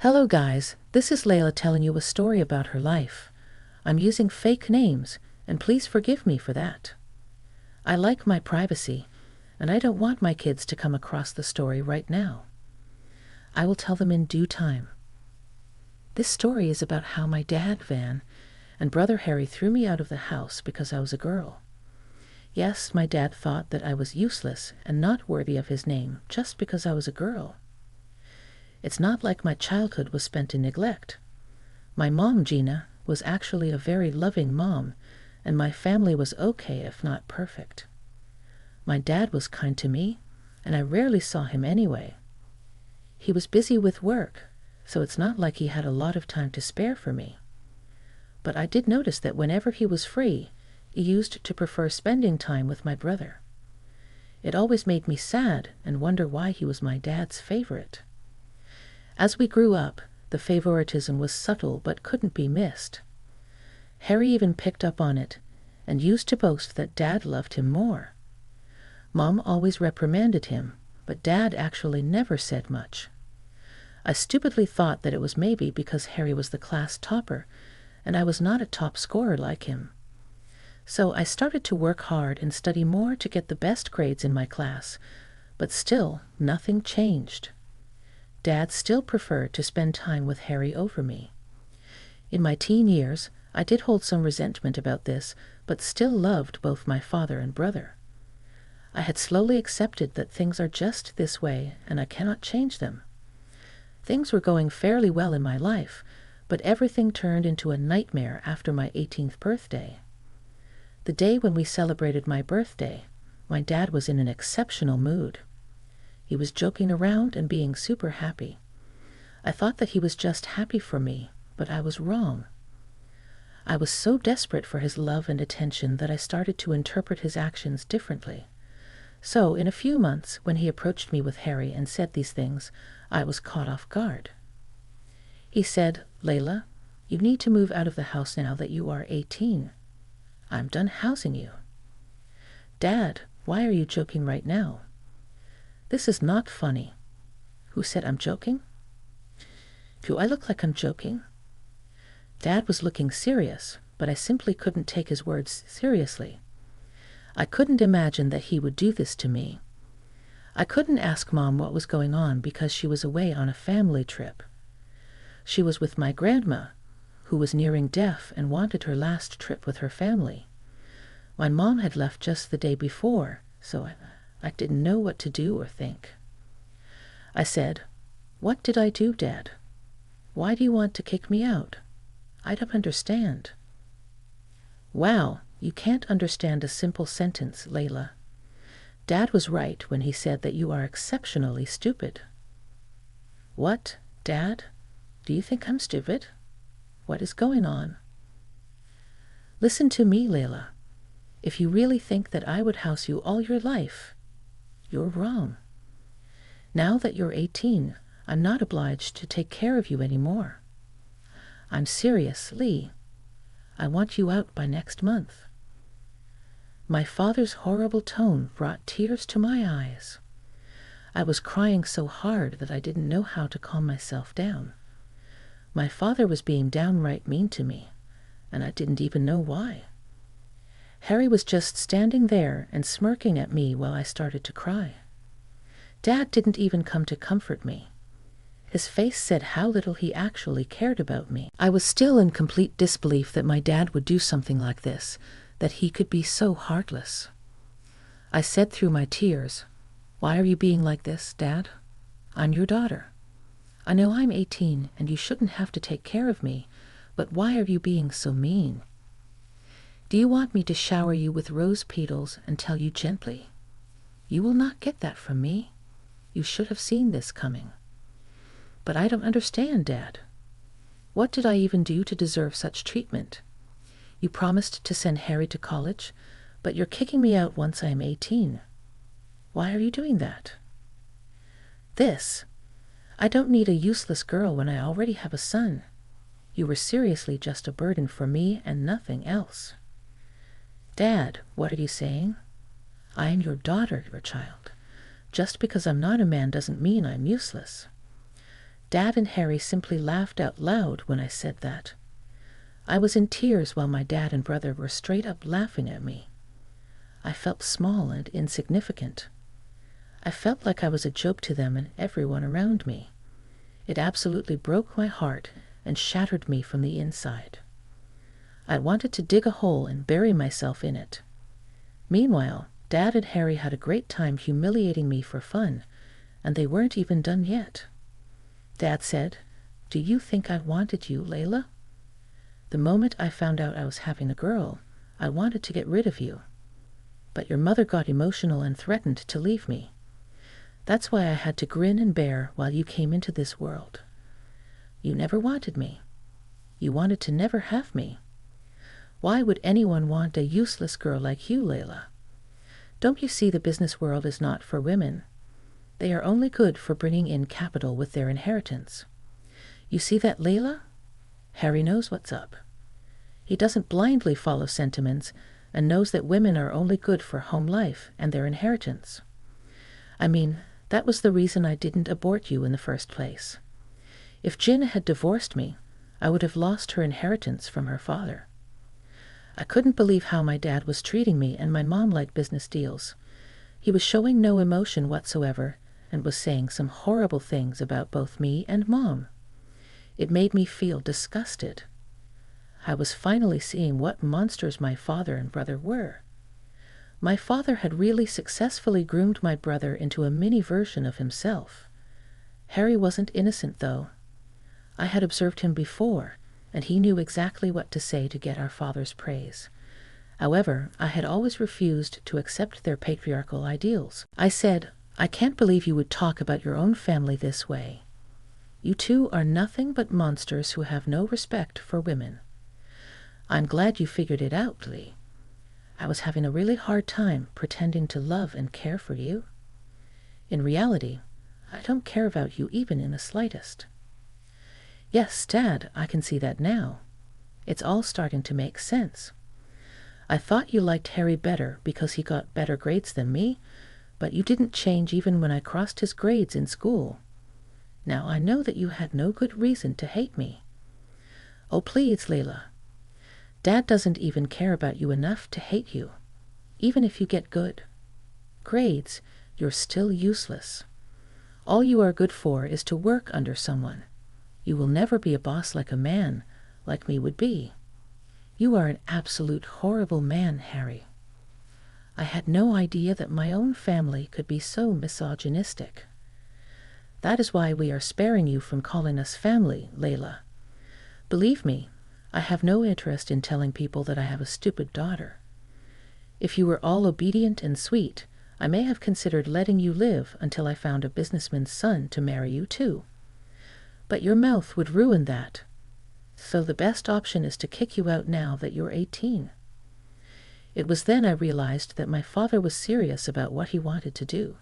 Hello guys, this is Layla telling you a story about her life. I'm using fake names, and please forgive me for that. I like my privacy, and I don't want my kids to come across the story right now. I will tell them in due time. This story is about how my dad, Van, and brother Harry threw me out of the house because I was a girl. Yes, my dad thought that I was useless and not worthy of his name just because I was a girl. It's not like my childhood was spent in neglect. My mom, Gina, was actually a very loving mom, and my family was okay if not perfect. My dad was kind to me, and I rarely saw him anyway. He was busy with work, so it's not like he had a lot of time to spare for me. But I did notice that whenever he was free, he used to prefer spending time with my brother. It always made me sad and wonder why he was my dad's favorite. As we grew up, the favoritism was subtle but couldn't be missed. Harry even picked up on it and used to boast that Dad loved him more. Mom always reprimanded him, but Dad actually never said much. I stupidly thought that it was maybe because Harry was the class topper and I was not a top scorer like him. So I started to work hard and study more to get the best grades in my class, but still nothing changed. Dad still preferred to spend time with Harry over me. In my teen years, I did hold some resentment about this, but still loved both my father and brother. I had slowly accepted that things are just this way and I cannot change them. Things were going fairly well in my life, but everything turned into a nightmare after my 18th birthday. The day when we celebrated my birthday, my dad was in an exceptional mood. He was joking around and being super happy. I thought that he was just happy for me, but I was wrong. I was so desperate for his love and attention that I started to interpret his actions differently. So, in a few months, when he approached me with Harry and said these things, I was caught off guard. He said, "Layla, you need to move out of the house now that you are 18. I'm done housing you." "Dad, why are you joking right now?" "This is not funny." "Who said I'm joking?" "Do I look like I'm joking?" Dad was looking serious, but I simply couldn't take his words seriously. I couldn't imagine that he would do this to me. I couldn't ask Mom what was going on because she was away on a family trip. She was with my grandma, who was nearing death and wanted her last trip with her family. My mom had left just the day before, so I didn't know what to do or think. I said, "What did I do, Dad? Why do you want to kick me out? I don't understand." "Wow, you can't understand a simple sentence, Layla. Dad was right when he said that you are exceptionally stupid." "What, Dad? Do you think I'm stupid? What is going on?" "Listen to me, Layla. If you really think that I would house you all your life, you're wrong. Now that you're 18, I'm not obliged to take care of you anymore. I'm serious, Lee. I want you out by next month." My father's horrible tone brought tears to my eyes. I was crying so hard that I didn't know how to calm myself down. My father was being downright mean to me, and I didn't even know why. Harry was just standing there and smirking at me while I started to cry. Dad didn't even come to comfort me. His face said how little he actually cared about me. I was still in complete disbelief that my dad would do something like this, that he could be so heartless. I said through my tears, "Why are you being like this, Dad? I'm your daughter. I know I'm 18 and you shouldn't have to take care of me, but why are you being so mean? Do you want me to shower you with rose petals and tell you gently? You will not get that from me. You should have seen this coming. But I don't understand, Dad. What did I even do to deserve such treatment? You promised to send Harry to college, but you're kicking me out once I am 18. Why are you doing that?" I don't need a useless girl when I already have a son. You were seriously just a burden for me and nothing else." "Dad, what are you saying? I am your daughter, your child. Just because I'm not a man doesn't mean I'm useless." Dad and Harry simply laughed out loud when I said that. I was in tears while my dad and brother were straight up laughing at me. I felt small and insignificant. I felt like I was a joke to them and everyone around me. It absolutely broke my heart and shattered me from the inside. I wanted to dig a hole and bury myself in it. Meanwhile, Dad and Harry had a great time humiliating me for fun, and they weren't even done yet. Dad said, "Do you think I wanted you, Layla? The moment I found out I was having a girl, I wanted to get rid of you. But your mother got emotional and threatened to leave me. That's why I had to grin and bear while you came into this world. You never wanted me. You wanted to never have me. Why would anyone want a useless girl like you, Layla? Don't you see the business world is not for women? They are only good for bringing in capital with their inheritance. You see that, Layla? Harry knows what's up. He doesn't blindly follow sentiments and knows that women are only good for home life and their inheritance. I mean, that was the reason I didn't abort you in the first place. If Jin had divorced me, I would have lost her inheritance from her father. I couldn't believe how my dad was treating me and my mom like business deals. He was showing no emotion whatsoever and was saying some horrible things about both me and Mom. It made me feel disgusted. I was finally seeing what monsters my father and brother were. My father had really successfully groomed my brother into a mini version of himself. Harry wasn't innocent, though. I had observed him before, and he knew exactly what to say to get our father's praise. However, I had always refused to accept their patriarchal ideals. I said, "I can't believe you would talk about your own family this way. You two are nothing but monsters who have no respect for women. I'm glad you figured it out, Lee. I was having a really hard time pretending to love and care for you. In reality, I don't care about you even in the slightest." "Yes, Dad, I can see that now. It's all starting to make sense. I thought you liked Harry better because he got better grades than me, but you didn't change even when I crossed his grades in school. Now I know that you had no good reason to hate me. Oh, please, Layla. Dad doesn't even care about you enough to hate you, even if you get good grades. You're still useless. All you are good for is to work under someone. You will never be a boss like a man, like me would be. You are an absolute horrible man, Harry." I had no idea that my own family could be so misogynistic. "That is why we are sparing you from calling us family, Layla. Believe me, I have no interest in telling people that I have a stupid daughter. If you were all obedient and sweet, I may have considered letting you live until I found a businessman's son to marry you to. But your mouth would ruin that. So the best option is to kick you out now that you're 18. It was then I realized that my father was serious about what he wanted to do.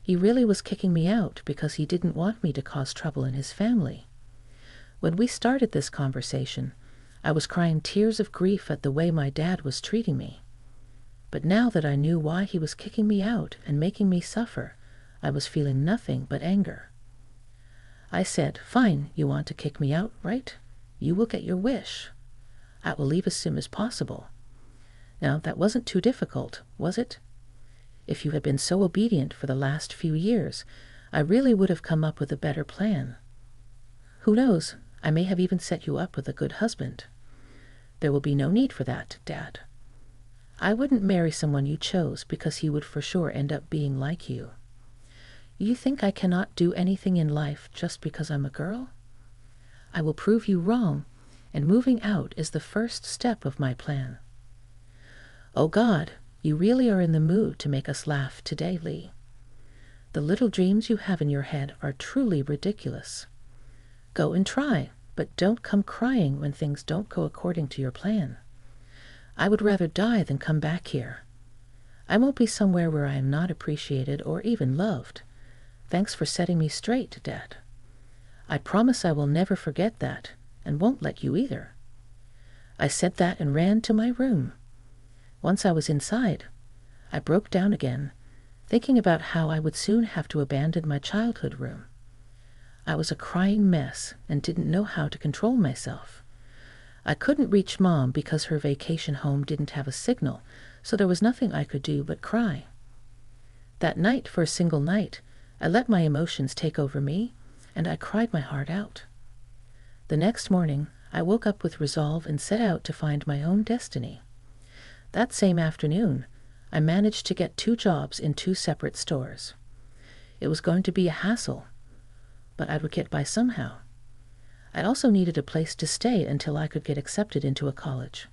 He really was kicking me out because he didn't want me to cause trouble in his family. When we started this conversation, I was crying tears of grief at the way my dad was treating me. But now that I knew why he was kicking me out and making me suffer, I was feeling nothing but anger. I said, "Fine, you want to kick me out, right? You will get your wish. I will leave as soon as possible." Now, that wasn't too difficult, was it? If you had been so obedient for the last few years, I really would have come up with a better plan. Who knows, I may have even set you up with a good husband. There will be no need for that, Dad. I wouldn't marry someone you chose because he would for sure end up being like you. You think I cannot do anything in life just because I'm a girl? I will prove you wrong, and moving out is the first step of my plan. Oh God, you really are in the mood to make us laugh today, Lee. The little dreams you have in your head are truly ridiculous. Go and try, but don't come crying when things don't go according to your plan. I would rather die than come back here. I won't be somewhere where I am not appreciated or even loved. Thanks for setting me straight, Dad. I promise I will never forget that, and won't let you either. I said that and ran to my room. Once I was inside, I broke down again, thinking about how I would soon have to abandon my childhood room. I was a crying mess and didn't know how to control myself. I couldn't reach Mom because her vacation home didn't have a signal, so there was nothing I could do but cry. That night, for a single night, I let my emotions take over me, and I cried my heart out. The next morning, I woke up with resolve and set out to find my own destiny. That same afternoon, I managed to get 2 jobs in 2 separate stores. It was going to be a hassle, but I would get by somehow. I also needed a place to stay until I could get accepted into a college.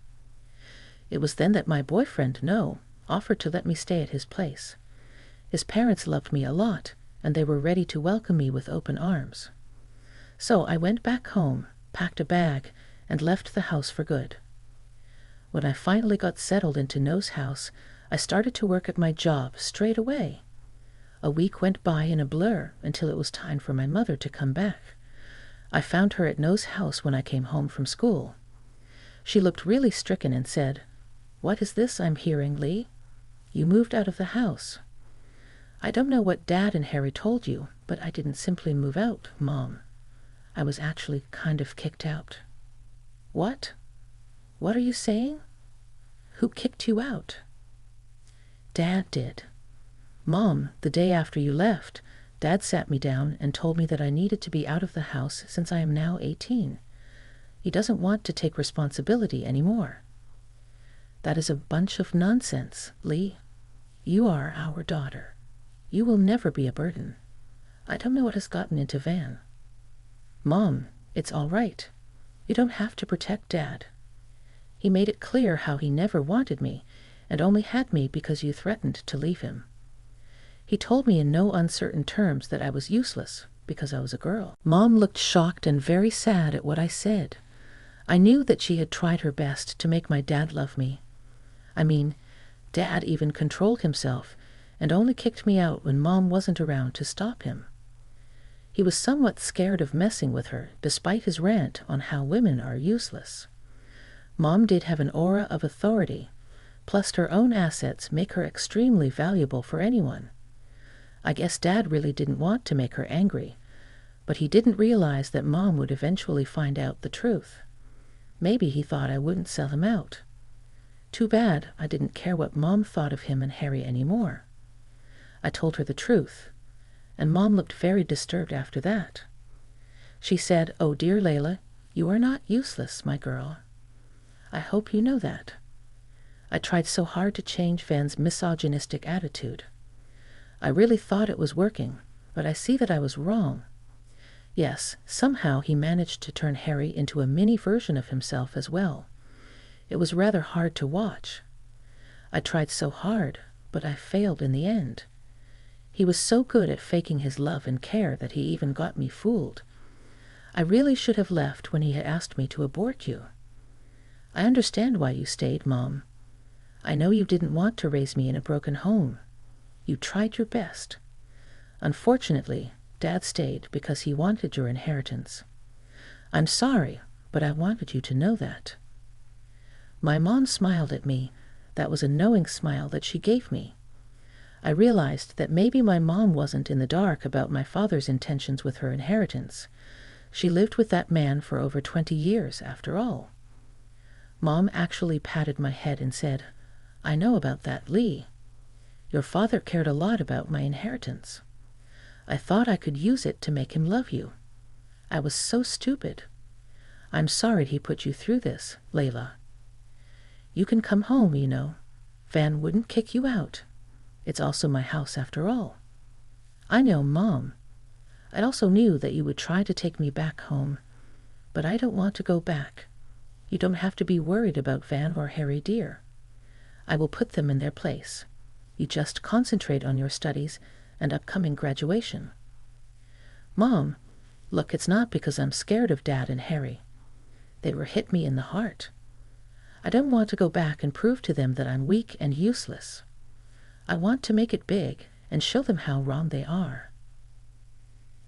It was then that my boyfriend, Noah, offered to let me stay at his place. His parents loved me a lot, and they were ready to welcome me with open arms. So I went back home, packed a bag, and left the house for good. When I finally got settled into Noah's house, I started to work at my job straight away. A week went by in a blur until it was time for my mother to come back. I found her at Noah's house when I came home from school. She looked really stricken and said, "What is this I'm hearing, Lee? You moved out of the house." "I don't know what Dad and Harry told you, but I didn't simply move out, Mom. I was actually kind of kicked out." "What? What are you saying? Who kicked you out?" "Dad did. Mom, the day after you left, Dad sat me down and told me that I needed to be out of the house since I am now 18. He doesn't want to take responsibility anymore." "That is a bunch of nonsense, Lee. You are our daughter. You will never be a burden. I don't know what has gotten into Van." "Mom, it's all right. You don't have to protect Dad. He made it clear how he never wanted me and only had me because you threatened to leave him. He told me in no uncertain terms that I was useless because I was a girl." Mom looked shocked and very sad at what I said. I knew that she had tried her best to make my dad love me. I mean, Dad even controlled himself and only kicked me out when Mom wasn't around to stop him. He was somewhat scared of messing with her, despite his rant on how women are useless. Mom did have an aura of authority, plus her own assets make her extremely valuable for anyone. I guess Dad really didn't want to make her angry, but he didn't realize that Mom would eventually find out the truth. Maybe he thought I wouldn't sell him out. Too bad I didn't care what Mom thought of him and Harry anymore. I told her the truth, and Mom looked very disturbed after that. She said, "Oh, dear Layla, you are not useless, my girl. I hope you know that." I tried so hard to change Van's misogynistic attitude. I really thought it was working, but I see that I was wrong. Yes, somehow he managed to turn Harry into a mini version of himself as well. It was rather hard to watch. I tried so hard, but I failed in the end. He was so good at faking his love and care that he even got me fooled. I really should have left when he had asked me to abort you. I understand why you stayed, Mom. I know you didn't want to raise me in a broken home. You tried your best. Unfortunately, Dad stayed because he wanted your inheritance. I'm sorry, but I wanted you to know that." My mom smiled at me. That was a knowing smile that she gave me. I realized that maybe my mom wasn't in the dark about my father's intentions with her inheritance. She lived with that man for over 20 years, after all. Mom actually patted my head and said, "I know about that, Lee. Your father cared a lot about my inheritance. I thought I could use it to make him love you. I was so stupid. I'm sorry he put you through this, Layla. You can come home, you know. Van wouldn't kick you out. It's also my house after all." "I know, Mom. I also knew that you would try to take me back home, but I don't want to go back. You don't have to be worried about Van or Harry dear. I will put them in their place. You just concentrate on your studies and upcoming graduation." "Mom, look, it's not because I'm scared of Dad and Harry. They were hit me in the heart. I don't want to go back and prove to them that I'm weak and useless. I want to make it big and show them how wrong they are."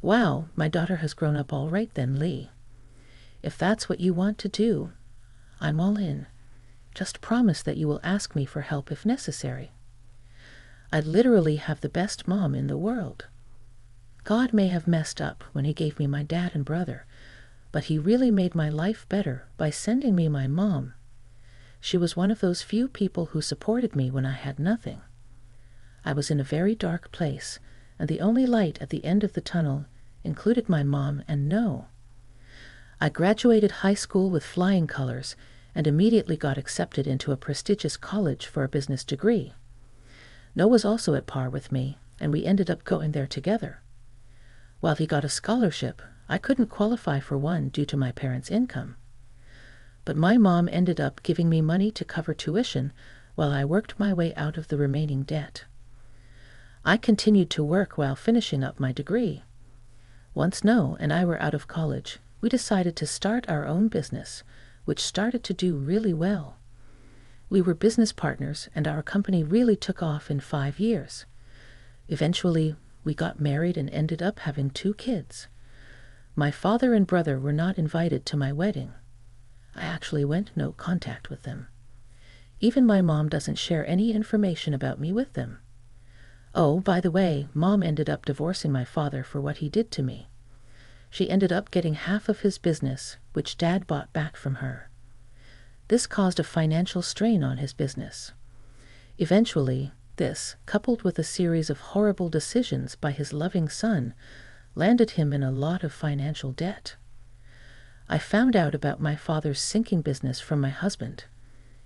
"Wow, my daughter has grown up all right then, Lee. If that's what you want to do, I'm all in. Just promise that you will ask me for help if necessary. I literally have the best mom in the world." God may have messed up when he gave me my dad and brother, but he really made my life better by sending me my mom. She was one of those few people who supported me when I had nothing. I was in a very dark place, and the only light at the end of the tunnel included my mom and No. I graduated high school with flying colors and immediately got accepted into a prestigious college for a business degree. No was also at par with me, and we ended up going there together. While he got a scholarship, I couldn't qualify for one due to my parents' income. But my mom ended up giving me money to cover tuition while I worked my way out of the remaining debt. I continued to work while finishing up my degree. Once No and I were out of college, we decided to start our own business, which started to do really well. We were business partners, and our company really took off in 5 years. Eventually, we got married and ended up having 2 kids. My father and brother were not invited to my wedding. I actually went no contact with them. Even my mom doesn't share any information about me with them. Oh, by the way, Mom ended up divorcing my father for what he did to me. She ended up getting half of his business, which Dad bought back from her. This caused a financial strain on his business. Eventually, this, coupled with a series of horrible decisions by his loving son, landed him in a lot of financial debt. I found out about my father's sinking business from my husband.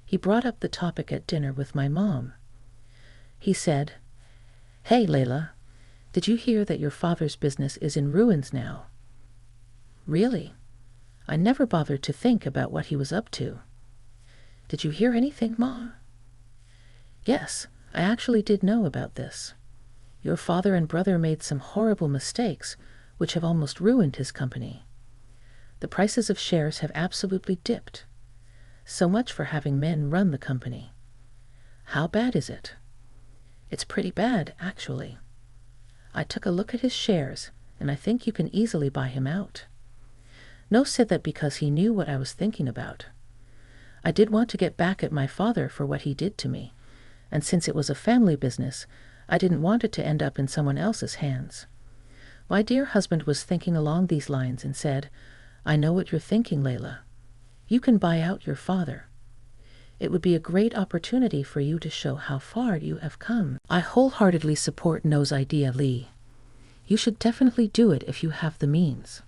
He brought up the topic at dinner with my mom. He said, "Hey, Layla, did you hear that your father's business is in ruins now?" Really? I never bothered to think about what he was up to. Did you hear anything, Ma? Yes, I actually did know about this. Your father and brother made some horrible mistakes, which have almost ruined his company. The prices of shares have absolutely dipped. So much for having men run the company. How bad is it? It's pretty bad, actually. I took a look at his shares, and I think you can easily buy him out. No said that because he knew what I was thinking about. I did want to get back at my father for what he did to me, and since it was a family business, I didn't want it to end up in someone else's hands. My dear husband was thinking along these lines and said, "I know what you're thinking, Layla. You can buy out your father. It would be a great opportunity for you to show how far you have come." I wholeheartedly support No's idea, Lee. You should definitely do it if you have the means.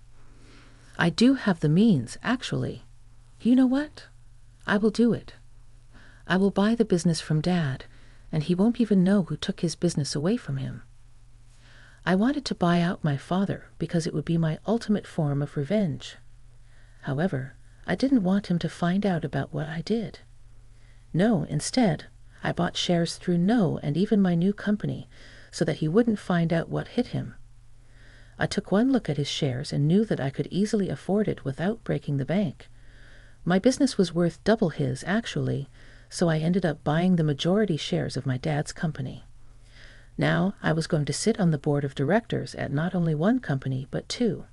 I do have the means, actually. You know what? I will do it. I will buy the business from Dad, and he won't even know who took his business away from him. I wanted to buy out my father because it would be my ultimate form of revenge. However, I didn't want him to find out about what I did. No, instead, I bought shares through No and even my new company so that he wouldn't find out what hit him. I took one look at his shares and knew that I could easily afford it without breaking the bank. My business was worth double his, actually, so I ended up buying the majority shares of my dad's company. Now I was going to sit on the board of directors at not only one company, but 2.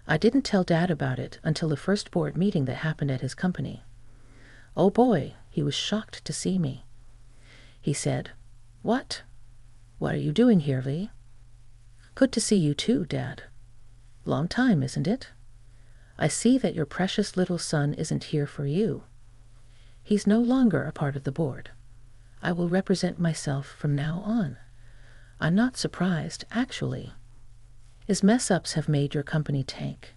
I didn't tell Dad about it until the first board meeting that happened at his company. Oh boy, he was shocked to see me. He said, "What? What are you doing here, Lee?" "Good to see you too, Dad. Long time, isn't it? I see that your precious little son isn't here for you. He's no longer a part of the board. I will represent myself from now on. I'm not surprised, actually. His mess-ups have made your company tank.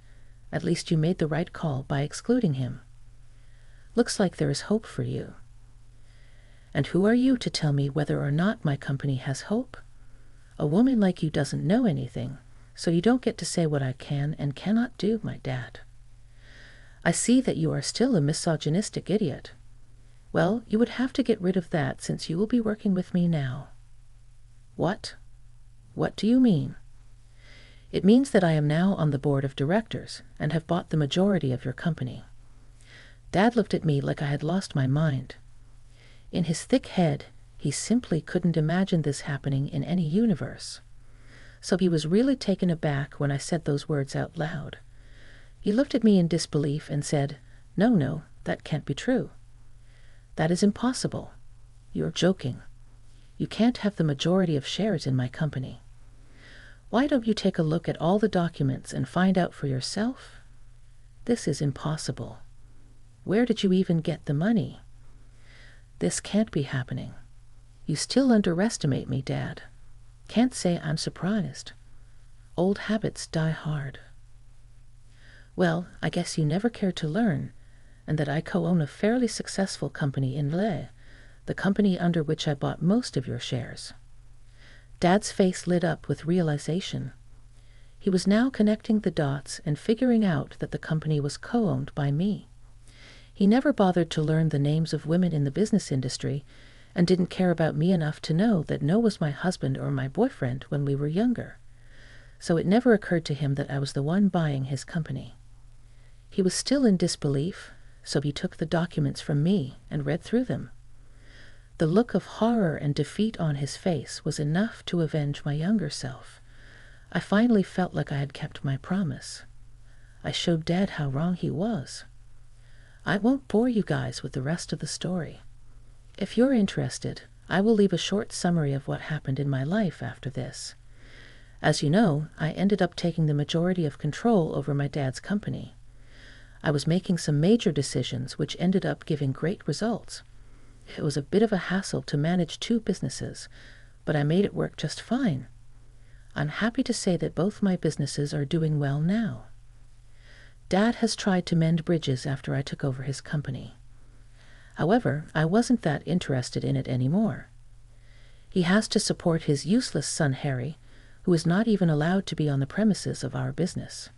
At least you made the right call by excluding him. Looks like there is hope for you. And who are you to tell me whether or not my company has hope? A woman like you doesn't know anything, so you don't get to say what I can and cannot do, my dad. I see that you are still a misogynistic idiot. Well, you would have to get rid of that since you will be working with me now." "What? What do you mean?" "It means that I am now on the board of directors and have bought the majority of your company." Dad looked at me like I had lost my mind. In his thick head, he simply couldn't imagine this happening in any universe. So he was really taken aback when I said those words out loud. He looked at me in disbelief and said, No, that can't be true. That is impossible. You're joking. You can't have the majority of shares in my company." Why don't you take a look at all the documents and find out for yourself? This is impossible. Where did you even get the money? This can't be happening. You still underestimate me, Dad. Can't say I'm surprised. Old habits die hard. Well, I guess you never cared to learn, and that I co-own a fairly successful company in Le, the company under which I bought most of your shares. Dad's face lit up with realization. He was now connecting the dots and figuring out that the company was co-owned by me. He never bothered to learn the names of women in the business industry and didn't care about me enough to know that No was my husband or my boyfriend when we were younger. So it never occurred to him that I was the one buying his company. He was still in disbelief, so he took the documents from me and read through them. The look of horror and defeat on his face was enough to avenge my younger self. I finally felt like I had kept my promise. I showed Dad how wrong he was. I won't bore you guys with the rest of the story. If you're interested, I will leave a short summary of what happened in my life after this. As you know, I ended up taking the majority of control over my dad's company. I was making some major decisions which ended up giving great results. It was a bit of a hassle to manage two businesses, but I made it work just fine. I'm happy to say that both my businesses are doing well now. Dad has tried to mend bridges after I took over his company. However, I wasn't that interested in it anymore. He has to support his useless son Harry, who is not even allowed to be on the premises of our business.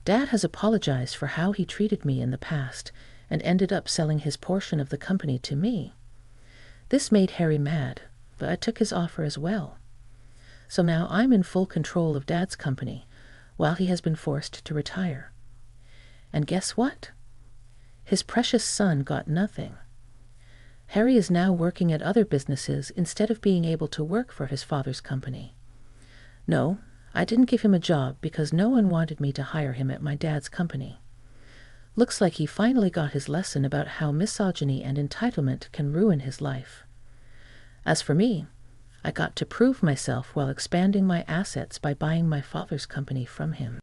Dad has apologized for how he treated me in the past and ended up selling his portion of the company to me. This made Harry mad, but I took his offer as well. So now I'm in full control of Dad's company, while he has been forced to retire. And guess what? His precious son got nothing. Harry is now working at other businesses instead of being able to work for his father's company. No, I didn't give him a job because no one wanted me to hire him at my dad's company. Looks like he finally got his lesson about how misogyny and entitlement can ruin his life. As for me, I got to prove myself while expanding my assets by buying my father's company from him.